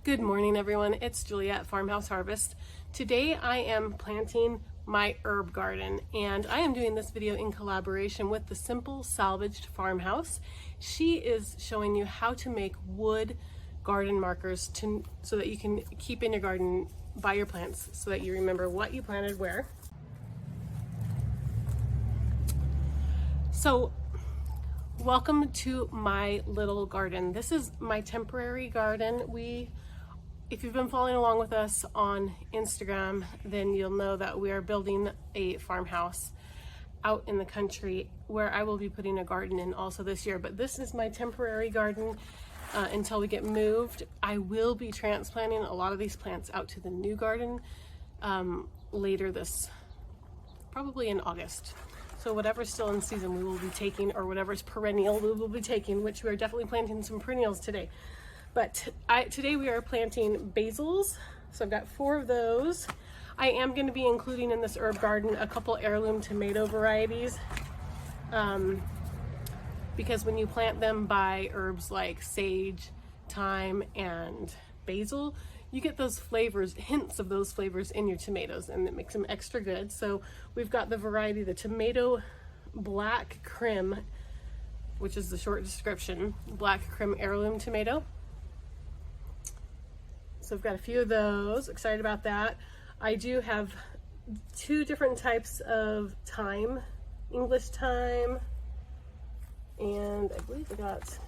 Good morning, everyone. It's Julia at Farmhouse Harvest. Today I am planting my herb garden, and I am doing this video in collaboration with the Simple Salvaged Farmhouse. She is showing you how to make wood garden markers so that you can keep in your garden by your plants so that you remember what you planted where. So welcome to my little garden. This is my temporary garden. If you've been following along with us on Instagram, then you'll know that we are building a farmhouse out in the country where I will be putting a garden in also this year. But this is my temporary garden until we get moved. I will be transplanting a lot of these plants out to the new garden later probably in August. So whatever's still in season we will be taking, or whatever's perennial we will be taking, which we are definitely planting some perennials today. But today we are planting basils, so I've got 4 of those. I am going to be including in this herb garden a couple heirloom tomato varieties, because when you plant them by herbs like sage, thyme, and basil, you get those flavors, hints of those flavors in your tomatoes, and it makes them extra good. So we've got the variety, the tomato black crim, which is the short description, black crim heirloom tomato. So I've got a few of those, excited about that. I do have 2 different types of thyme, English thyme, and I believe I got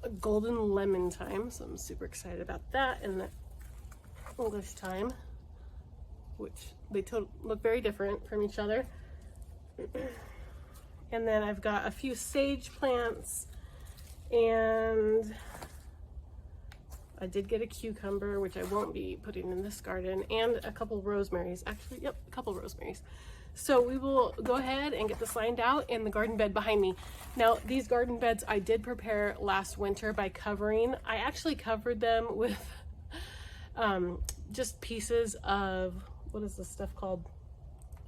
a golden lemon thyme, so I'm super excited about that, and the English thyme, which they look very different from each other. And then I've got a few sage plants, and I did get a cucumber, which I won't be putting in this garden, and a couple rosemaries. Actually, yep, a couple rosemaries. So we will go ahead and get this lined out in the garden bed behind me. Now, these garden beds I did prepare last winter by covering. I actually covered them with just pieces of, what is this stuff called?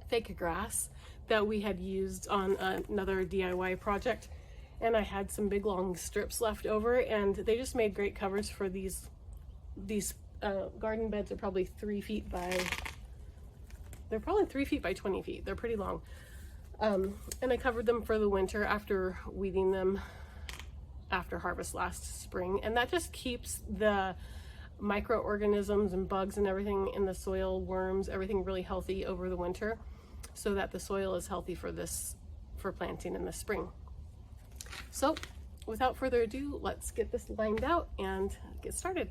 Fake grass that we had used on another DIY project. And I had some big long strips left over, and they just made great covers for these garden beds. Are probably 3 feet by, they're probably 3 feet by 20 feet. They're pretty long. And I covered them for the winter after weeding them after harvest last spring. And that just keeps the microorganisms and bugs and everything in the soil, worms, everything really healthy over the winter, so that the soil is healthy for planting in the spring. So without further ado, let's get this lined out and get started.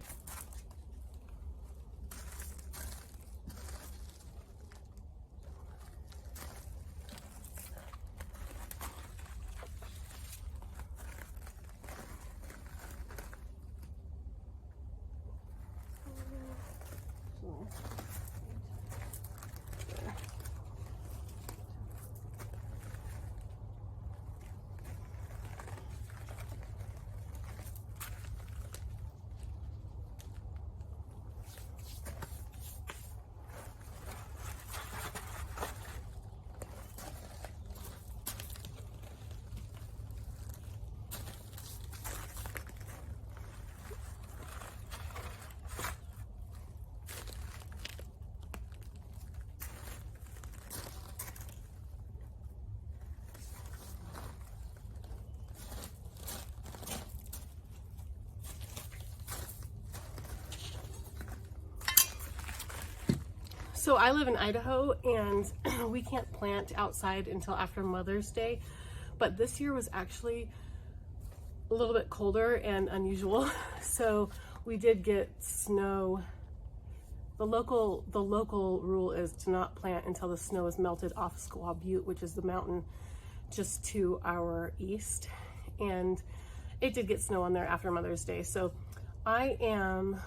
So I live in Idaho, and we can't plant outside until after Mother's Day, but this year was actually a little bit colder and unusual. So we did get snow. The local rule is to not plant until the snow is melted off Squaw Butte, which is the mountain just to our east. And it did get snow on there after Mother's Day. So I am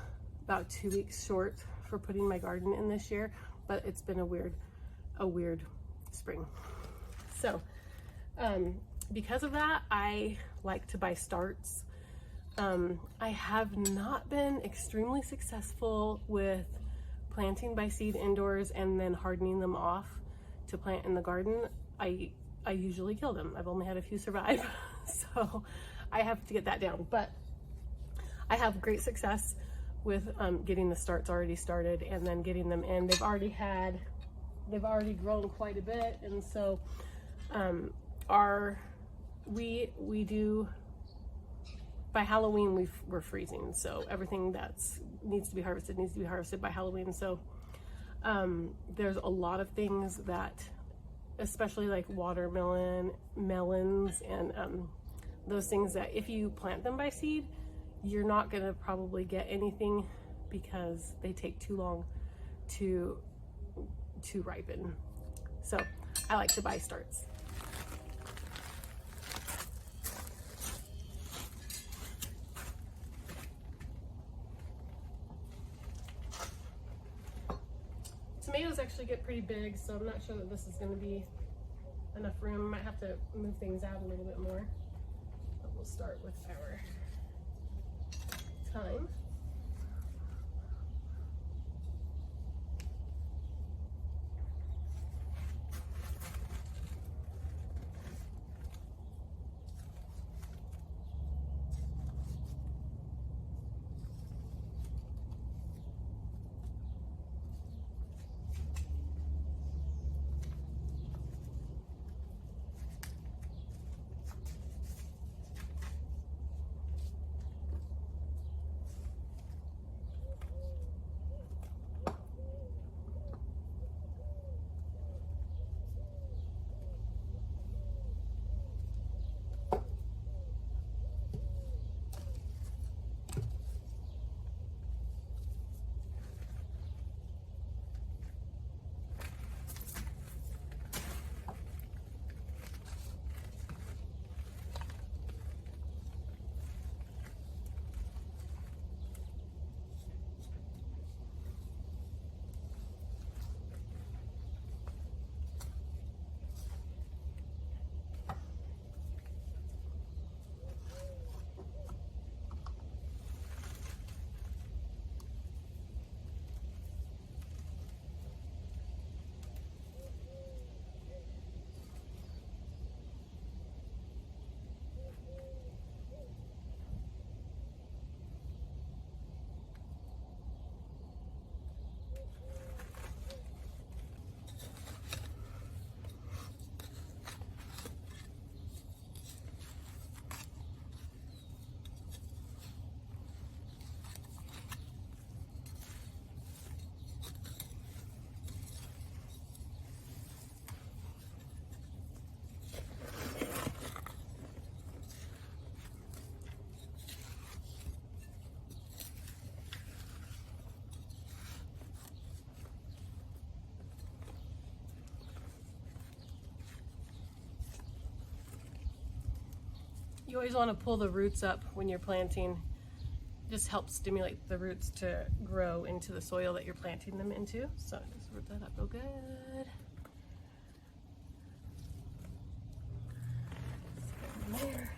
about 2 weeks short for putting my garden in this year, but it's been a weird spring. So because of that, I like to buy starts. I have not been extremely successful with planting by seed indoors and then hardening them off to plant in the garden. I usually kill them. I've only had a few survive, so I have to get that down. But I have great success with getting the starts already started and then getting them in. They've already grown quite a bit, and so we do, by Halloween we're freezing, so everything that's needs to be harvested by Halloween. So there's a lot of things that, especially like watermelon, melons, and those things that if you plant them by seed, you're not gonna probably get anything because they take too long to ripen. So I like to buy starts. Tomatoes actually get pretty big, so I'm not sure that this is going to be enough room. I might have to move things out a little bit more. But we'll start with our thyme. You always want to pull the roots up when you're planting. It just helps stimulate the roots to grow into the soil that you're planting them into. So just root that up real good. There.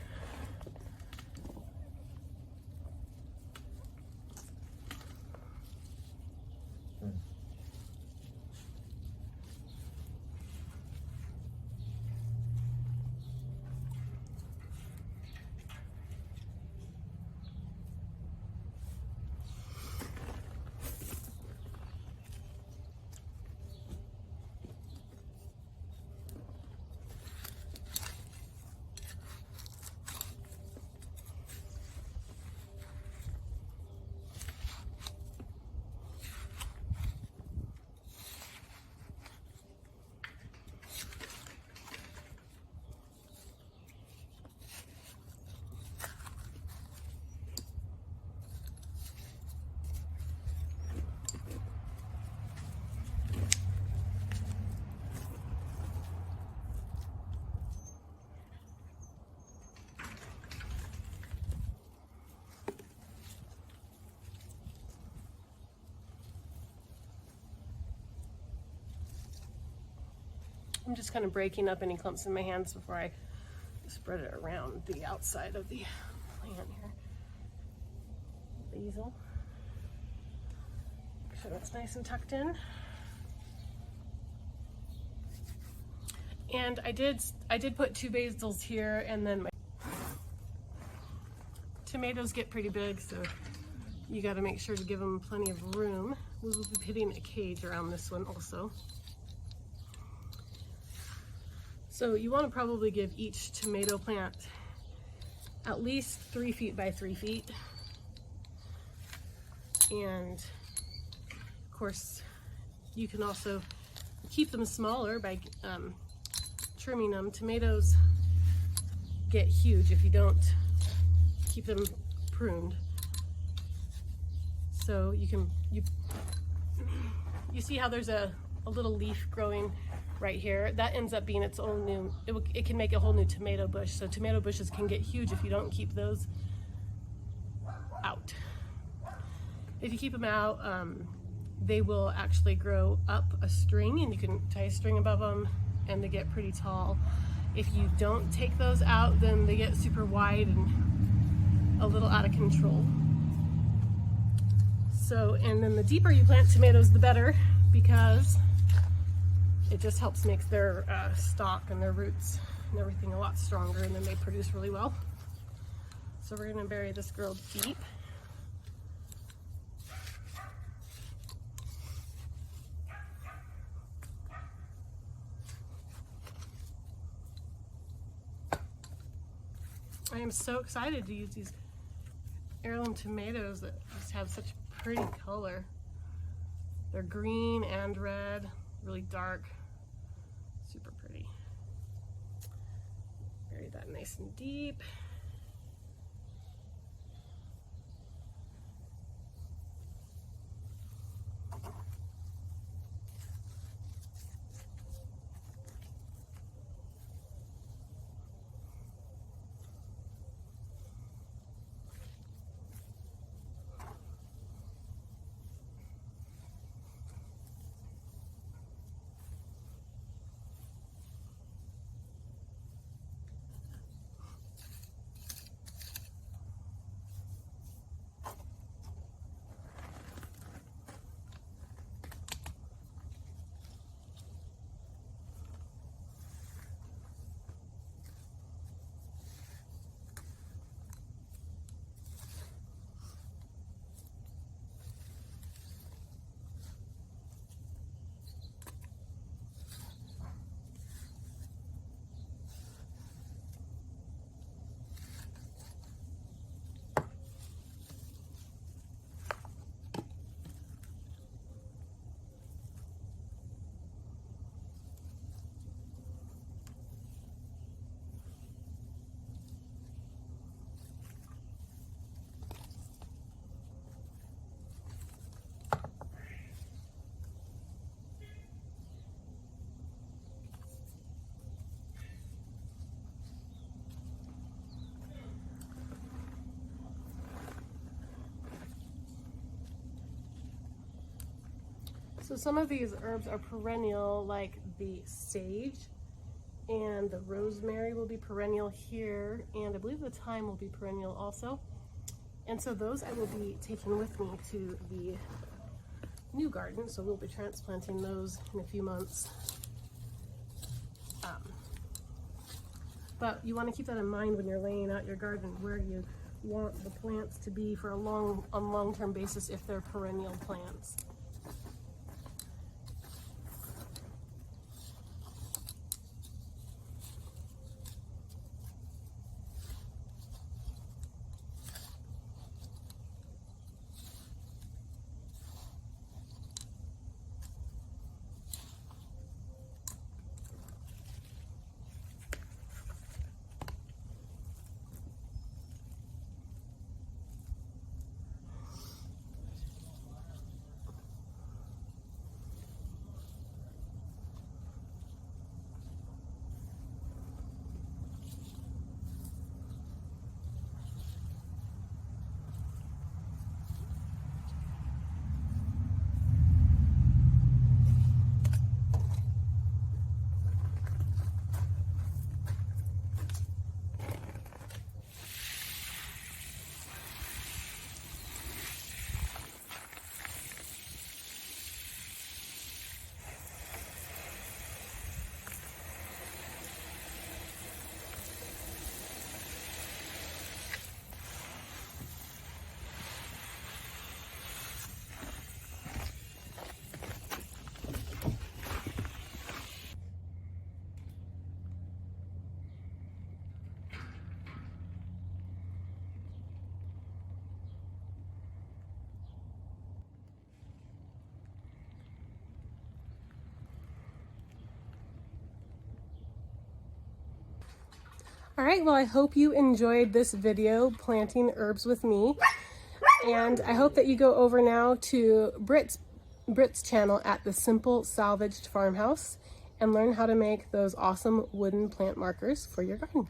I'm just kind of breaking up any clumps in my hands before I spread it around the outside of the plant here. Basil. Make sure that's nice and tucked in. And I did put 2 basils here, and then tomatoes get pretty big, so you got to make sure to give them plenty of room. We will be putting a cage around this one also. So you want to probably give each tomato plant at least 3 feet by 3 feet. And of course, you can also keep them smaller by trimming them. Tomatoes get huge if you don't keep them pruned. So you see how there's a little leaf growing right here? That ends up being its own new, it can make a whole new tomato bush. So tomato bushes can get huge if you don't keep those out. If you keep them out, they will actually grow up a string, and you can tie a string above them and they get pretty tall. If you don't take those out, then they get super wide and a little out of control. So, and then the deeper you plant tomatoes, the better, because it just helps make their stalk and their roots and everything a lot stronger, and then they produce really well. So we're going to bury this girl deep. I am so excited to use these heirloom tomatoes that just have such pretty color. They're green and red, really dark, super pretty. Bury that nice and deep. So some of these herbs are perennial, like the sage, and the rosemary will be perennial here, and I believe the thyme will be perennial also. And so those I will be taking with me to the new garden, so we'll be transplanting those in a few months. But you want to keep that in mind when you're laying out your garden, where you want the plants to be for a long-term basis if they're perennial plants. All right, well, I hope you enjoyed this video, Planting Herbs with Me. And I hope that you go over now to Britt's channel at The Simple Salvaged Farmhouse and learn how to make those awesome wooden plant markers for your garden.